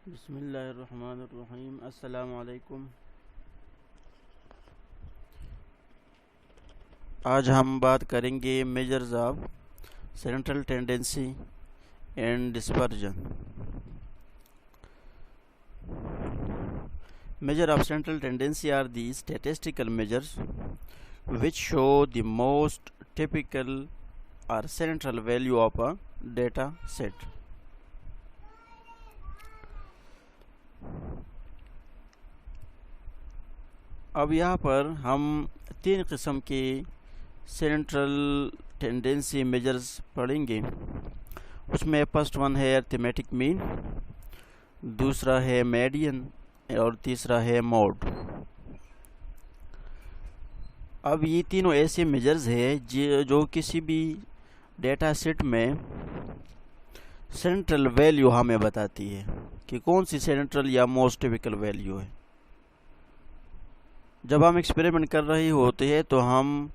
बिस्मिल्लाहिर्रहमानिर्रहीम। अस्सलामु अलैकुम। आज हम बात करेंगे measures of central tendency and dispersion. Measure of central tendency are the statistical measures which show the most typical or central value of a data set. अब यहाँ पर हम तीन किस्म के सेंट्रल टेंडेंसी मेजर्स पढ़ेंगे। उसमें फर्स्ट वन है अरिथमेटिक मीन, दूसरा है मीडियन और तीसरा है मोड। अब ये तीनों ऐसे मेजर्स हैं जो किसी भी डेटा सेट में सेंट्रल वैल्यू हमें बताती है कि कौन सी सेंट्रल या मोस्ट टिपिकल वैल्यू है। जब हम एक्सपेरिमेंट कर रहे होते हैं तो हम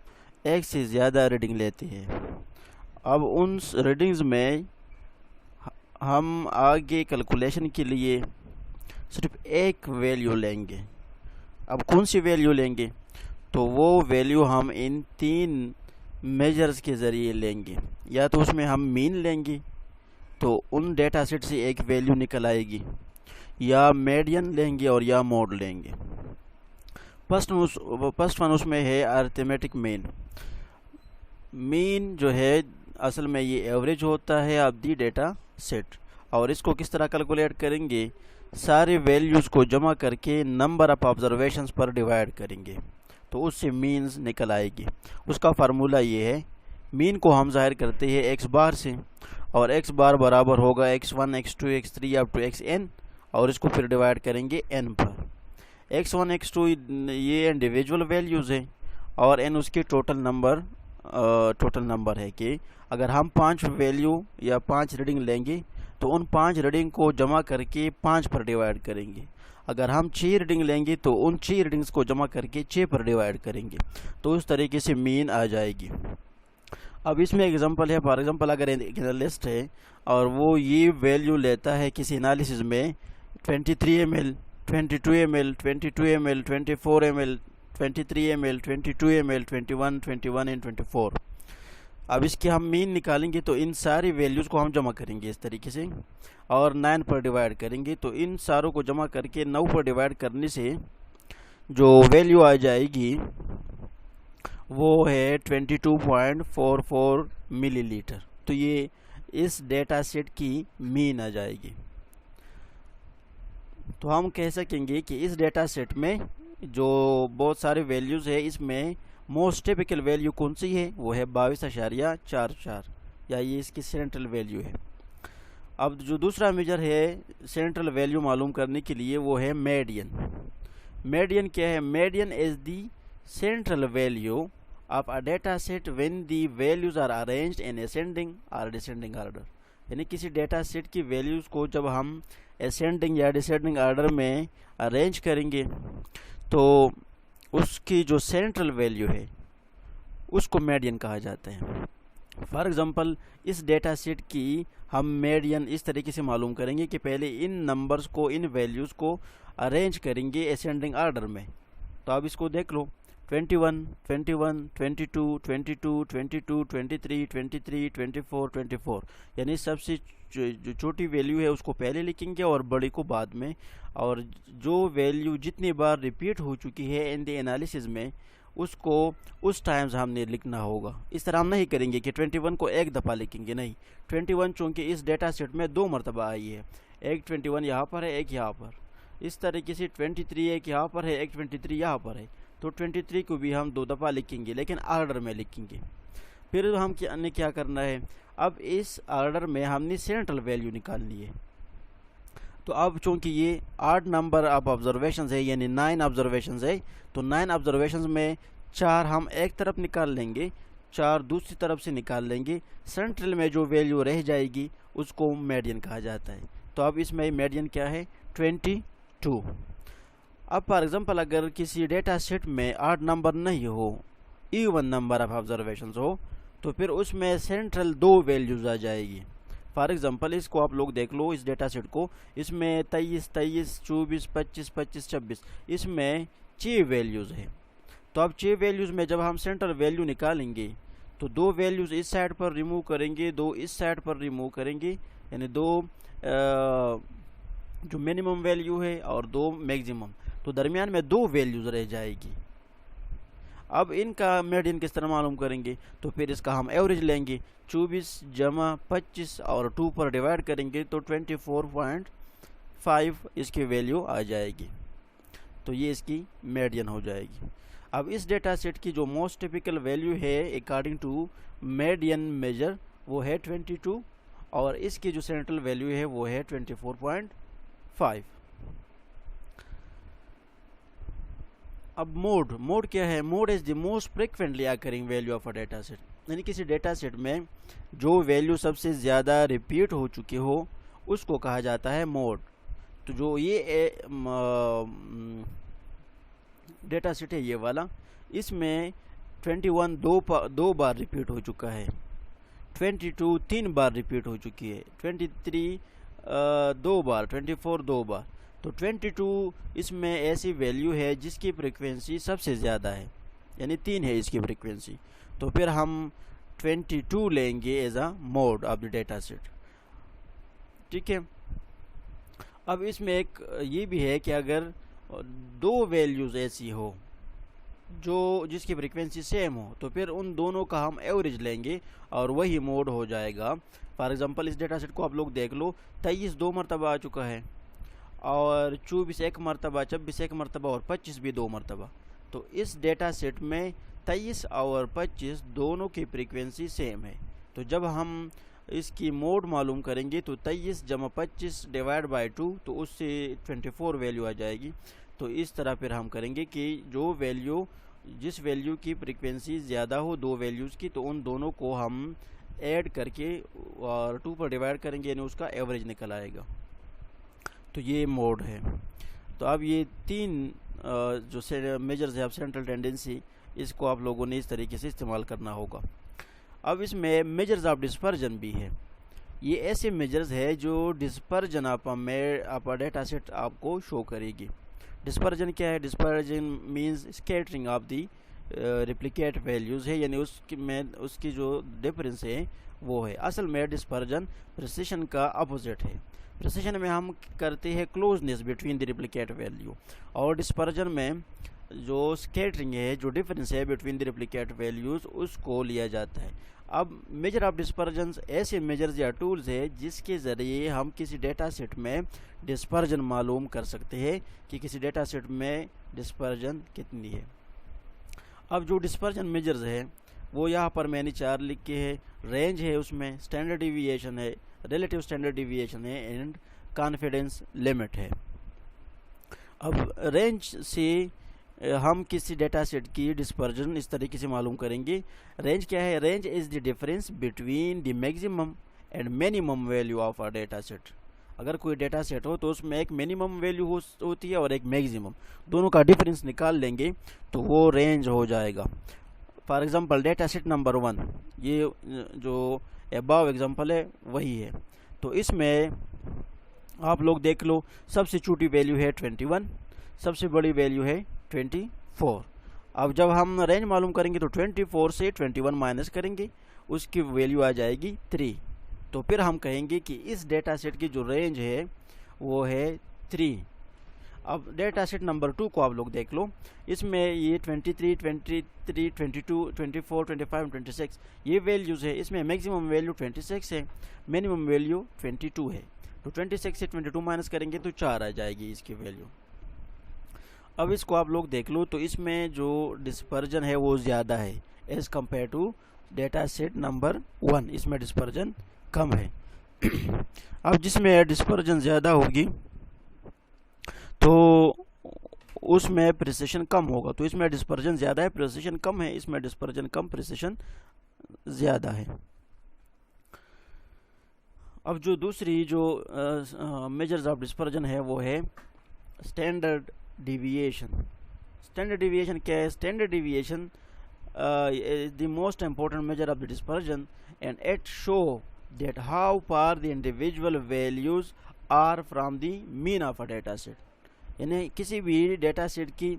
एक से ज़्यादा रीडिंग लेते हैं। अब उन रीडिंग्स में हम आगे कैलकुलेशन के लिए सिर्फ एक वैल्यू लेंगे। अब कौन सी वैल्यू लेंगे? तो वो वैल्यू हम इन तीन मेजर्स के ज़रिए लेंगे। या तो उसमें हम मीन लेंगे तो उन डेटा सेट से एक वैल्यू निकल आएगी, या मीडियन लेंगे और या मोड लेंगे। फर्स्ट वन उसमें है अरिथमेटिक मीन। मीन जो है असल में ये एवरेज होता है ऑफ दी डेटा सेट। और इसको किस तरह कैलकुलेट करेंगे? सारे वैल्यूज़ को जमा करके नंबर ऑफ ऑब्जर्वेशंस पर डिवाइड करेंगे तो उससे मीन्स निकल आएगी। उसका फार्मूला ये है, मीन को हम जाहिर करते हैं एक्स बार से, और एक्स बार बराबर होगा x1 x2 x3 up to xn, और इसको फिर डिवाइड करेंगे n पर। x1 x2 ये इंडिविजुअल वैल्यूज़ है और n उसके टोटल नंबर है कि अगर हम 5 वैल्यू या 5 रीडिंग लेंगे तो उन 5 रीडिंग को जमा करके 5 पर डिवाइड करेंगे। अगर हम 6 रीडिंग लेंगे तो उन 6 रीडिंग्स को जमा करके 6 पर डिवाइड करेंगे तो उस तरीके से मीन आ जाएगी। अब इसमें एग्जांपल है, फॉर एग्जांपल अगर एक एनालिस्ट है और वो ये वैल्यू लेता है किसी एनालिसिस में 23 ml, 22 ml, 22 ml, 24 ml, 23 ml, 22 ml, 21 and 24। अब इसके हम मीन निकालेंगे तो इन सारी वैल्यूज़ को हम जमा करेंगे इस तरीके से और 9 पर डिवाइड करेंगे। तो इन सारों को जमा करके 9 पर डिवाइड करने से जो वैल्यू आ जाएगी वो है 22.44 मिलीलीटर। तो ये इस डेटा सेट की मीन आ जाएगी। तो हम कह सकेंगे कि इस डेटा सेट में जो बहुत सारे वैल्यूज़ है इसमें मोस्ट टिपिकल वैल्यू कौन सी है? वो है 22.44, या ये इसकी सेंट्रल वैल्यू है। अब जो दूसरा मेजर है सेंट्रल वैल्यू मालूम करने के लिए वो है मीडियन। मीडियन क्या है? Median is the central value of a data set when the values are arranged in ascending or descending order. यानी किसी डेटा सेट की वैल्यूज़ को जब हम असेंडिंग या डिसेंडिंग ऑर्डर में अरेंज करेंगे तो उसकी जो सेंट्रल वैल्यू है उसको मीडियन कहा जाता है। फॉर एग्जांपल इस डेटा सेट की हम मीडियन इस तरीके से मालूम करेंगे कि पहले इन नंबर्स को, इन वैल्यूज़ को अरेंज करेंगे असेंडिंग ऑर्डर में। तो आप इसको देख लो, 21, 21, 22, 22, 22, 23, 23, 24, 24, यानी सबसे जो छोटी वैल्यू है उसको पहले लिखेंगे और बड़ी को बाद में। और जो वैल्यू जितनी बार रिपीट हो चुकी है इन द एनालिसिस में उसको उस टाइम्स हमने लिखना होगा। इस तरह हम नहीं करेंगे कि 21 को एक दफ़ा लिखेंगे, नहीं। 21 चूँकि इस डेटा सेट में 2 मरतबा आई है, एक 21 यहाँ पर है, एक यहाँ पर। इस तरीके से 23 एक यहाँ पर है, एक 23 यहाँ पर है। तो 23 को भी हम 2 दफ़ा लिखेंगे लेकिन ऑर्डर में लिखेंगे। फिर हम क्या करना है? अब इस ऑर्डर में हमने सेंट्रल वैल्यू निकालनी है। तो अब चूँकि ये 8 नंबर ऑफ ऑब्जर्वेशंस है, यानी 9 ऑब्जर्वेशंस है, तो 9 ऑब्जर्वेशंस में 4 हम एक तरफ निकाल लेंगे, 4 दूसरी तरफ से निकाल लेंगे। सेंट्रल में जो वैल्यू रह जाएगी उसको मीडियन कहा जाता है। तो अब इसमें मीडियन क्या है? 22। अब फॉर एग्जांपल अगर किसी डेटा सेट में 8 नंबर नहीं हो, इवन नंबर ऑफ ऑब्जर्वेशंस हो, तो फिर उसमें सेंट्रल 2 वैल्यूज़ आ जाएगी। फॉर एग्जांपल इसको आप लोग देख लो, इस डेटा सेट को, इसमें 23, 24, 24, 25, 25, 26, इसमें 6 वैल्यूज़ है। तो अब 6 वैल्यूज़ में जब हम सेंटर वैल्यू निकालेंगे तो 2 वैल्यूज़ इस साइड पर रिमूव करेंगे, 2 इस साइड पर रिमूव करेंगे, यानी 2 जो मिनिमम वैल्यू है और 2 मैक्सिमम, तो दरमियान में 2 वैल्यूज़ रह जाएगी। अब इनका मीडियन किस तरह मालूम करेंगे, तो फिर इसका हम एवरेज लेंगे, 24 जमा 25 और 2 पर डिवाइड करेंगे तो 24.5 इसकी वैल्यू आ जाएगी। तो ये इसकी मीडियन हो जाएगी। अब इस डेटा सेट की जो मोस्ट टिपिकल वैल्यू है अकॉर्डिंग टू मीडियन मेजर वो है 22 और इसकी जो सेंट्रल वैल्यू है वो है 24.5। अब मोड क्या है? Mode is the most frequently occurring value of a data set, यानी किसी डेटा सेट में जो वैल्यू सबसे ज़्यादा रिपीट हो चुकी हो उसको कहा जाता है मोड। तो जो ये डेटा सेट है ये वाला, इसमें 21 दो बार रिपीट हो चुका है, 22 3 बार रिपीट हो चुकी है, 23 2 बार, 24 2 बार। तो 22 इसमें ऐसी वैल्यू है जिसकी फ्रीक्वेंसी सबसे ज़्यादा है, यानी 3 है इसकी फ्रीक्वेंसी। तो फिर हम 22 लेंगे as a mode of the data set. ठीक है। अब इसमें एक ये भी है कि अगर 2 वैल्यूज़ ऐसी हो जो जिसकी फ्रीक्वेंसी सेम हो तो फिर उन दोनों का हम एवरेज लेंगे और वही मोड हो जाएगा। फॉर एग्जांपल इस डेटा सेट को आप लोग देख लो, 23 2 मरतबा आ चुका है और 24 1 मरतबा, 26 1 मरतबा और 25 भी 2 मरतबा। तो इस डेटा सेट में 23 और 25 दोनों की फ्रीक्वेंसी सेम है। तो जब हम इसकी मोड मालूम करेंगे तो 23 जमा 25 डिवाइड बाई 2, तो उससे 24 वैल्यू आ जाएगी। तो इस तरह फिर हम करेंगे कि जिस वैल्यू की फ्रीक्वेंसी ज़्यादा हो 2 वैल्यूज़ की, तो उन दोनों को हम ऐड करके और 2 पर डिवाइड करेंगे, यानी उसका एवरेज निकल आएगा। तो ये मोड है। तो अब ये 3 जो मेजर्स है ऑफ सेंट्रल टेंडेंसी, इसको आप लोगों ने इस तरीके से इस्तेमाल करना होगा। अब इसमें मेजर्स ऑफ डिस्पर्जन भी है। ये ऐसे मेजर्स है जो dispersion of a data set आपको शो करेगी। डिस्पर्जन क्या है? Dispersion means scattering of the replicate values है, यानी उसकी जो डिफरेंस है वो है। असल में डिस्पर्जन प्रिसिशन का अपोजिट है। प्रिसिशन में हम करते हैं closeness between the replicate value, और डिस्पर्जन में जो स्कैटरिंग है, जो डिफरेंस है बिटवीन द रिप्लिकेट वैल्यूज़, उसको लिया जाता है। अब मेजर ऑफ डिस्पर्जन ऐसे मेजर्स या टूल्स है जिसके ज़रिए हम किसी डेटा सेट में डिस्पर्जन मालूम कर सकते हैं कि किसी डेटा सेट में डिस्पर्जन कितनी है। अब जो डिस्पर्जन मेजर्स है वो यहाँ पर मैंने 4 लिखे हैं। रेंज है, उसमें स्टैंडर्ड डिविएशन है, रिलेटिव स्टैंडर्ड डिविएशन है एंड कॉन्फिडेंस लिमिट है। अब रेंज से हम किसी डेटा सेट की डिस्पर्जन इस तरीके से मालूम करेंगे। रेंज क्या है? Range is the difference between the maximum and minimum value of a data set. अगर कोई डेटा सेट हो तो उसमें एक मिनिमम वैल्यू होती है और एक मैक्सिमम, दोनों का डिफरेंस निकाल लेंगे तो वो रेंज हो जाएगा। For example data set number 1, ये जो अबव एग्जांपल है वही है। तो इसमें आप लोग देख लो, सबसे छोटी वैल्यू है 21, सबसे बड़ी वैल्यू है 24। अब जब हम रेंज मालूम करेंगे तो 24 से 21 माइनस करेंगे, उसकी वैल्यू आ जाएगी 3। तो फिर हम कहेंगे कि इस डेटा सेट की जो रेंज है वो है 3। अब डेटा सेट नंबर 2 को आप लोग देख लो, इसमें ये 23, 22, 24, 25, 26 ये वैल्यूज़ है। इसमें मैक्सिमम वैल्यू 26 है, मिनिमम वैल्यू 22 है। तो 26 से 22 माइनस करेंगे तो 4 आ जाएगी इसकी वैल्यू। अब इसको आप लोग देख लो, तो इसमें जो डिस्पर्जन है वो ज़्यादा है as compare to data set number 1, इसमें डिस्पर्जन कम है। अब जिसमें डिस्पर्जन ज़्यादा होगी तो उसमें प्रिसिशन कम होगा। तो इसमें डिस्पर्जन ज़्यादा है, प्रिसिशन कम है, इसमें डिस्पर्जन कम, प्रिसिशन ज़्यादा है। अब जो दूसरी जो मेजर्स ऑफ डिस्पर्जन है वो है स्टैंडर्ड डिविएशन। स्टैंडर्ड डिविएशन क्या है? Standard deviation is the most important measure of the dispersion and it show that how far the individual values are from the mean of a data set. यानी किसी भी data set की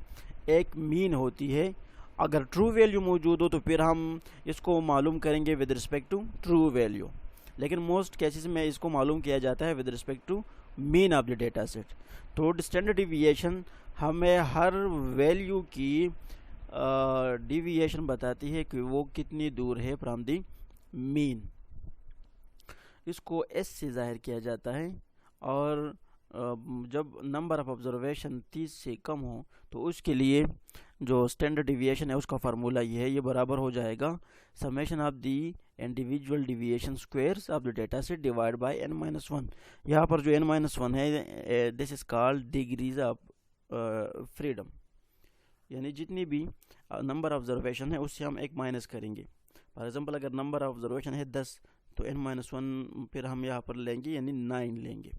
एक mean होती है, अगर ट्रू वैल्यू मौजूद हो तो फिर हम इसको मालूम करेंगे with respect to true value, लेकिन मोस्ट केसेस में इसको मालूम किया जाता है with respect to mean of the data set. तो स्टैंडर्ड डिविएशन हमें हर वैल्यू की डिविएशन बताती है कि वो कितनी दूर है फ्रॉम द मीन. इसको एस से जाहिर किया जाता है, और जब नंबर ऑफ ऑब्जर्वेशन 30 से कम हो तो उसके लिए जो स्टैंडर्ड डिविएशन है उसका फार्मूला ये है, ये बराबर हो जाएगा summation of the individual deviation squares of the data set divide by n-1. यहाँ पर जो n-1 है this is called degrees of freedom, यानी जितनी भी नंबर ऑफ ऑब्जर्वेशन है उससे हम एक माइनस करेंगे. फॉर एग्जांपल अगर नंबर ऑफ ऑब्जर्वेशन है 10 तो n-1 फिर हम यहाँ पर लेंगे यानी 9 लेंगे.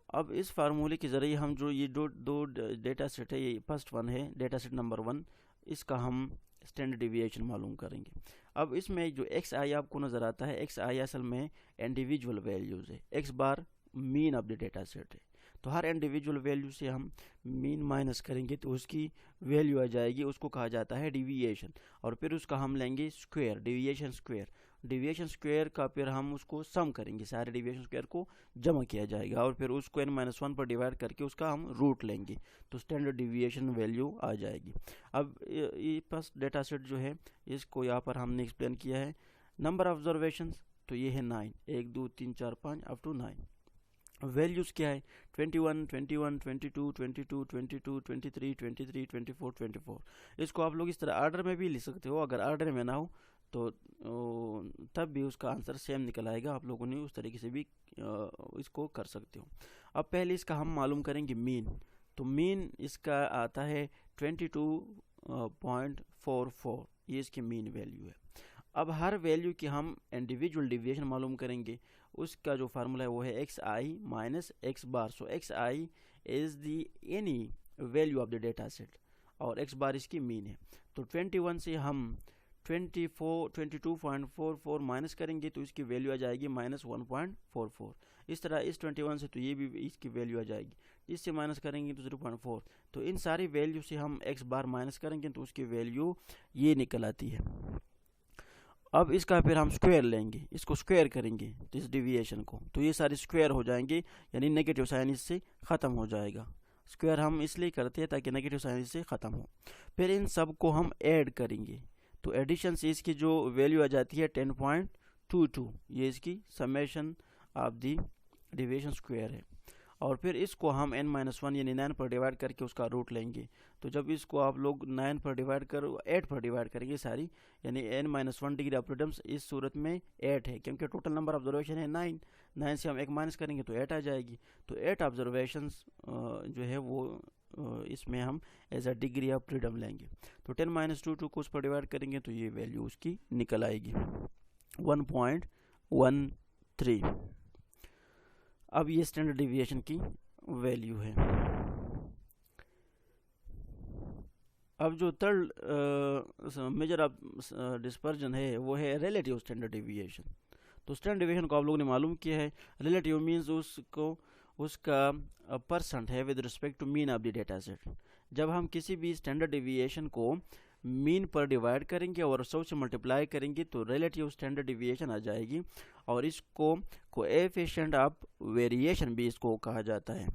अब इस फार्मूले के ज़रिए हम जो ये दो डेटा सेट है, ये फर्स्ट वन है डेटा सेट नंबर 1, इसका हम स्टैंडर्ड डिविएशन मालूम करेंगे. अब इसमें जो एक्स आई आपको नज़र आता है, एक्स आई असल में इंडिविजुअल वैल्यूज़ है, x bar mean of the data set है. तो हर इंडिविजुअल वैल्यू से हम मीन माइनस करेंगे तो उसकी वैल्यू आ जाएगी, उसको कहा जाता है डिविएशन. और फिर उसका हम लेंगे square, deviation square. Deviation square का फिर हम उसको सम करेंगे, सारे डिविएशन स्क्वायर को जमा किया जाएगा और फिर उसको n-1 पर डिवाइड करके उसका हम रूट लेंगे तो स्टैंडर्ड डिविएशन वैल्यू आ जाएगी. अब ये फर्स्ट डेटा सेट जो है इसको यहाँ पर हमने एक्सप्लेन किया है. नंबर ऑफ ऑब्जर्वेशन तो ये है 9, 1 2 3 4 5 अप टू 9. वैल्यूज़ क्या है 21, 21, 22, 22, 22, 23, 23, 24, 24. इसको आप लोग इस तरह आर्डर में भी लिख सकते हो, अगर आर्डर में ना हो तो तब भी उसका आंसर सेम निकल आएगा. आप लोगों ने उस तरीके से भी इसको कर सकते हो. अब पहले इसका हम मालूम करेंगे मीन. तो मीन इसका आता है 22.44, ये इसकी मीन वैल्यू है. अब हर वैल्यू की हम इंडिविजुअल डिविएशन मालूम करेंगे, उसका जो फार्मूला है वो है x I minus x bar. So x I is the any value of the data set और एक्स बार इसकी मीन है. तो 21 से हम 22.44 माइनस करेंगे तो इसकी वैल्यू आ जाएगी -1.44. इस तरह इस 21 से तो ये भी इसकी वैल्यू आ जाएगी, इससे माइनस करेंगे तो 0.4. तो इन सारी वैल्यू से हम एक्स बार माइनस करेंगे तो उसकी वैल्यू ये निकल आती है. अब इसका फिर हम स्क्वायर लेंगे, इसको स्क्वायर करेंगे तो इस डिविएशन को, तो ये सारे स्क्वायर हो जाएंगे यानी नेगेटिव साइन इससे ख़त्म हो जाएगा. स्क्वायर हम इसलिए करते हैं ताकि नेगेटिव साइन इससे ख़त्म हो. फिर इन सब को हम ऐड करेंगे तो एडिशन से इसकी जो वैल्यू आ जाती है 10.22, ये इसकी summation of the deviation square है. और फिर इसको हम n-1 यानी 9 पर डिवाइड करके उसका रूट लेंगे. तो जब इसको आप लोग 9 पर डिवाइड कर 8 पर डिवाइड करेंगे सारी, यानी n-1 डिग्री ऑफ फ्रीडम इस सूरत में 8 है क्योंकि टोटल नंबर ऑब्जर्वेशन है 9. 9 से हम एक माइनस करेंगे तो 8 आ जाएगी. तो 8 ऑब्जर्वेशन जो है वो इसमें हम as a degree of freedom लेंगे. तो 10-22 को उस पर डिवाइड करेंगे तो ये वैल्यू उसकी निकल आएगी 1.13. अब ये स्टैंडर्ड डिविएशन की वैल्यू है. अब जो थर्ड मेजर ऑफ डिस्पर्जन है वो है रिलेटिव स्टैंडर्ड डिविएशन. तो स्टैंडर्ड डिविएशन को आप लोगों ने मालूम किया है. रिलेटिव मीन्स उसका परसेंट है with respect to mean of the data set. जब हम किसी भी स्टैंडर्ड डिविएशन को मीन पर डिवाइड करेंगे और 100 से मल्टीप्लाई करेंगे तो रिलेटिव स्टैंडर्ड डिविएशन आ जाएगी और इसको कोएफिशिएंट ऑफ वेरिएशन भी इसको कहा जाता है.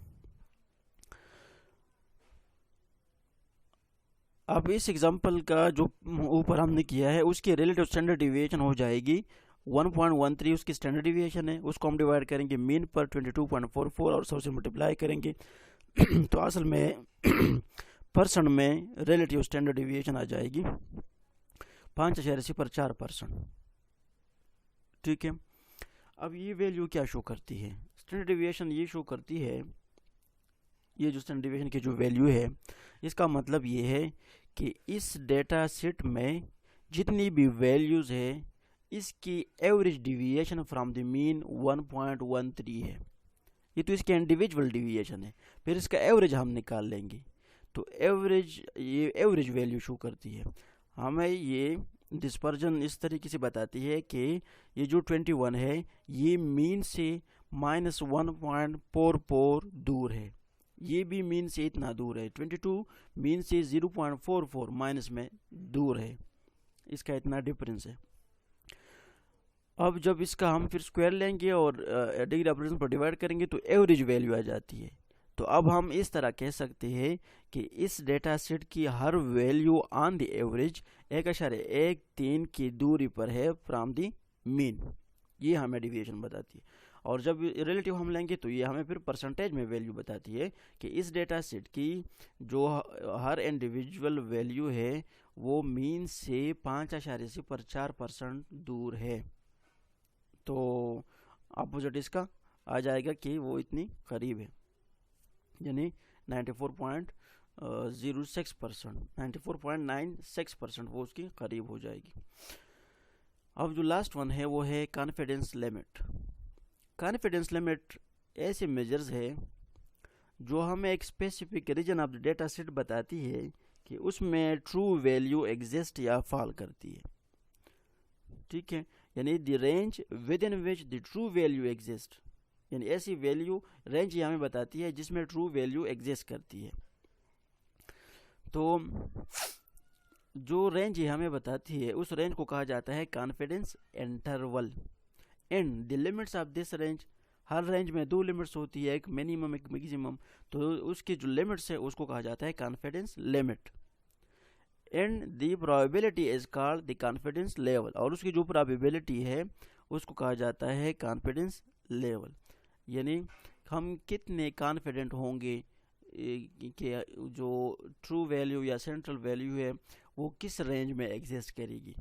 अब इस एग्जांपल का जो ऊपर हमने किया है उसकी रिलेटिव स्टैंडर्ड डिविएशन हो जाएगी 1.13. उसकी स्टैंडर्ड डिविएशन है, उसको हम डिवाइड करेंगे मीन पर 22.44 और 100 से मल्टीप्लाई करेंगे तो असल में परसेंट में रिलेटिव स्टैंडर्ड डिविएशन आ जाएगी 5.04%. ठीक है. अब ये वैल्यू क्या शो करती है? स्टैंडर्ड डिविएशन ये शो करती है, ये जो स्टैंडर्ड डिविएशन की जो वैल्यू है इसका मतलब ये है कि इस डेटा सेट में जितनी भी वैल्यूज़ है इसकी average deviation from the mean 1.13 है. ये तो इसके इंडिविजुअल डिविएशन है. फिर इसका एवरेज हम निकाल लेंगे तो एवरेज, ये एवरेज वैल्यू शो करती है. हमें ये डिस्पर्जन इस तरीके से बताती है कि ये जो 21 है ये मीन से -1.44 दूर है, ये भी मीन से इतना दूर है। 22 मीन से 0.44 माइनस में दूर है, इसका इतना डिफरेंस है। अब जब इसका हम फिर स्क्वायर लेंगे और डिग्री ऑपरेशन पर डिवाइड करेंगे तो एवरेज वैल्यू आ जाती है। तो अब हम इस तरह कह सकते हैं कि इस डेटा सेट की हर वैल्यू ऑन द एवरेज 1.13 की दूरी पर है फ्रॉम द मीन, ये हमें डिविएशन बताती है। और जब रिलेटिव हम लेंगे तो ये हमें फिर परसेंटेज में वैल्यू बताती है कि इस डेटा सेट की जो हर इंडिविजुअल वैल्यू है वो मीन से 5.04% दूर है। तो अपोजिट इसका आ जाएगा कि वो इतनी करीब है, यानी 94.06%, 94.96% वो उसकी करीब हो जाएगी। अब जो लास्ट वन है वो है कॉन्फिडेंस लिमिट। कॉन्फिडेंस लिमिट ऐसे मेजर्स है जो हमें एक specific region of the data set बताती है कि उसमें ट्रू वैल्यू एग्जिस्ट या फॉल करती है। ठीक है, यानी the range within which the true value exist, यानी ऐसी वैल्यू रेंज ये हमें बताती है जिसमें ट्रू वैल्यू एग्जिस्ट करती है। तो जो रेंज ये हमें बताती है उस रेंज को कहा जाता है confidence interval. And the limits of this range, her range में दो लिमिट्स होती है, एक मिनिमम एक मैक्सिमम, तो उसकी जो लिमिट्स है उसको कहा जाता है confidence limit. And the probability is called the confidence level, और उसकी जो प्रोबेबिलिटी है उसको कहा जाता है कॉन्फिडेंस लेवल। यानी हम कितने कॉन्फिडेंट होंगे कि जो ट्रू वैल्यू या सेंट्रल वैल्यू है वो किस रेंज में एग्जिस्ट करेगी।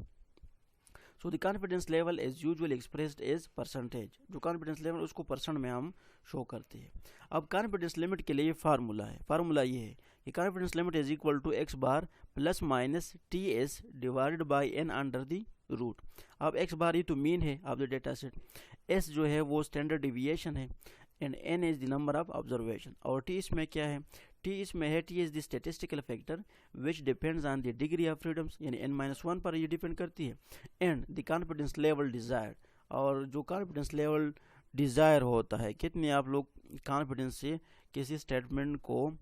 So the confidence level is usually expressed as percentage. जो कॉन्फिडेंस लेवल उसको परसेंट में हम शो करते हैं। अब कॉन्फिडेंस लिमिट के लिए फार्मूला है, फार्मूला ये है कि confidence limit is equal to x bar plus minus ts divided by n under the root. अब x बार ये तो मीन है of the data set, s जो है वो स्टैंडर्ड डिविएशन है, and n is the number of observation, और t इसमें क्या है, t इसमें है t is the statistical factor which depends on the degree of freedoms, यानी n-1 पर ये डिपेंड करती है, and the confidence level desired, और जो कॉन्फिडेंस लेवल डिजायर होता है कितने आप लोग कॉन्फिडेंस से किसी स्टेटमेंट को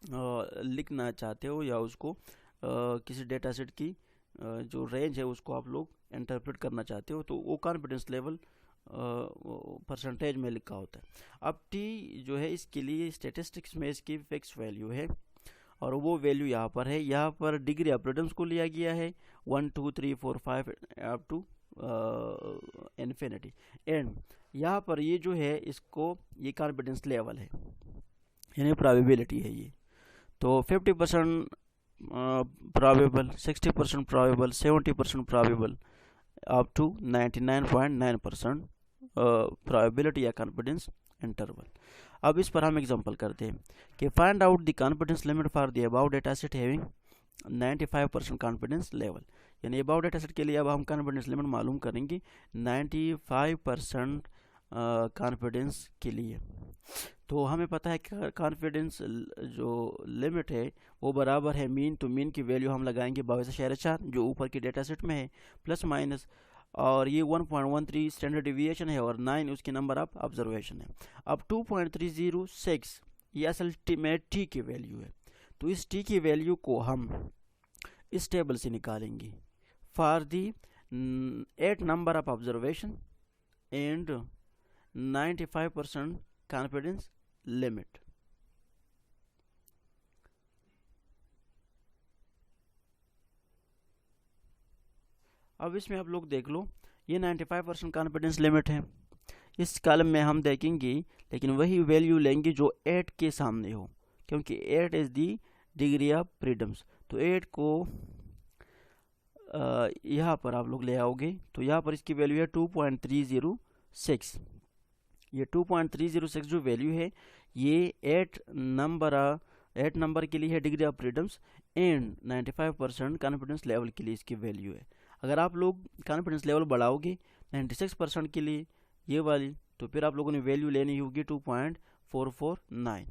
लिखना चाहते हो या उसको किसी डेटा सेट की जो रेंज है उसको आप लोग इंटरप्रेट करना चाहते हो, तो वो कॉन्फिडेंस लेवल परसेंटेज में लिखा होता है। अब t जो है इसके लिए स्टैटिस्टिक्स में इसकी फिक्स वैल्यू है, और वो वैल्यू यहाँ पर है। यहाँ पर डिग्री ऑफ फ्रीडम्स को लिया गया है 1 2 3 4 5 अप टू इन्फिनिटी, एंड यहाँ पर ये जो है इसको ये कॉन्फिडेंस लेवल है, यानी प्रोबेबिलिटी है ये। तो 50% probable, 60% probable, 70% probable, up to 99.9% probability या कॉन्फिडेंस इंटरवल। अब इस पर हम एग्जांपल करते हैं कि find out the confidence limit for the about data set having 95% confidence level, यानी अबाउट डेटा सेट के लिए अब हम कॉन्फिडेंस लिमिट मालूम करेंगे 95% कॉन्फिडेंस के लिए। तो हमें पता है कि कॉन्फिडेंस जो लिमिट है वो बराबर है मीन, तो मीन की वैल्यू हम लगाएंगे 22.4 जो ऊपर की डेटा सेट में है, प्लस माइनस, और ये 1.13 स्टैंडर्ड डिविएशन है, और 9 उसकी नंबर ऑफ ऑब्जर्वेशन है। अब 2.306 ये असल में टी की वैल्यू है, तो इस टी की वैल्यू को हम इस टेबल से निकालेंगे for the 8 number of observation and 95% confidence limit. अब इसमें आप लोग देख लो, ये 95% कॉन्फिडेंस लिमिट है। इस कॉलम में हम देखेंगे लेकिन वही वैल्यू लेंगे जो 8 के सामने हो, क्योंकि 8 is the degree of freedoms. तो 8 को यहाँ पर आप लोग ले आओगे, तो यहाँ पर इसकी वैल्यू है 2.306। ये 2.306 जो वैल्यू है ये 8 नंबर के लिए है degree of freedoms, and 95% confidence level के लिए इसकी वैल्यू है। अगर आप लोग कॉन्फिडेंस लेवल बढ़ाओगे 96% के लिए ये वाली, तो फिर आप लोगों ने वैल्यू लेनी होगी 2.449।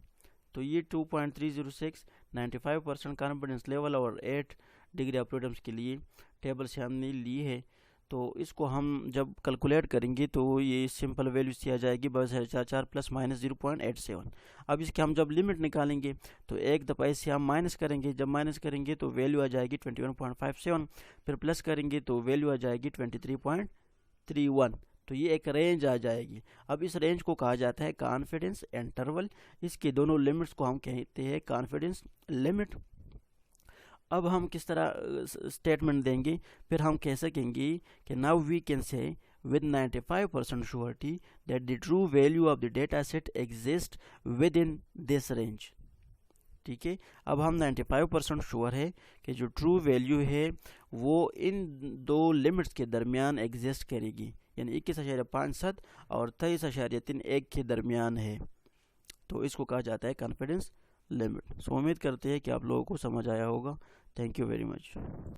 तो ये 2.306 95% कॉन्फिडेंस लेवल और 8 डिग्री ऑफ फ्रीडम्स के लिए टेबल से हमने ली है, तो इसको हम जब कैलकुलेट करेंगे तो ये सिंपल वैल्यू से आ जाएगी 22,404 प्लस माइनस 0.87। अब इसके हम जब लिमिट निकालेंगे तो एक दफ़ा इससे हम माइनस करेंगे, जब माइनस करेंगे तो वैल्यू आ जाएगी 21.57, फिर प्लस करेंगे तो वैल्यू आ जाएगी 23.31। तो ये एक रेंज आ जाएगी। अब इस रेंज को कहा जाता है कॉन्फिडेंस इंटरवल। इसके दोनों लिमिट्स को हम कहते हैं कॉन्फिडेंस लिमिट। अब हम किस तरह स्टेटमेंट देंगे, फिर हम कह सकेंगे कि now we can say with 95% surety that the true value of the data set exists within this range। ठीक है, अब हम 95% श्योर है कि जो ट्रू वैल्यू है वो इन दो लिमिट्स के दरमियान एग्जिस्ट करेगी, यानी 21.57 और 23.31 के दरमियान है। तो इसको कहा जाता है कॉन्फिडेंस लिमिट। सो उम्मीद करते हैं कि आप लोगों को समझ आया होगा। Thank you very much.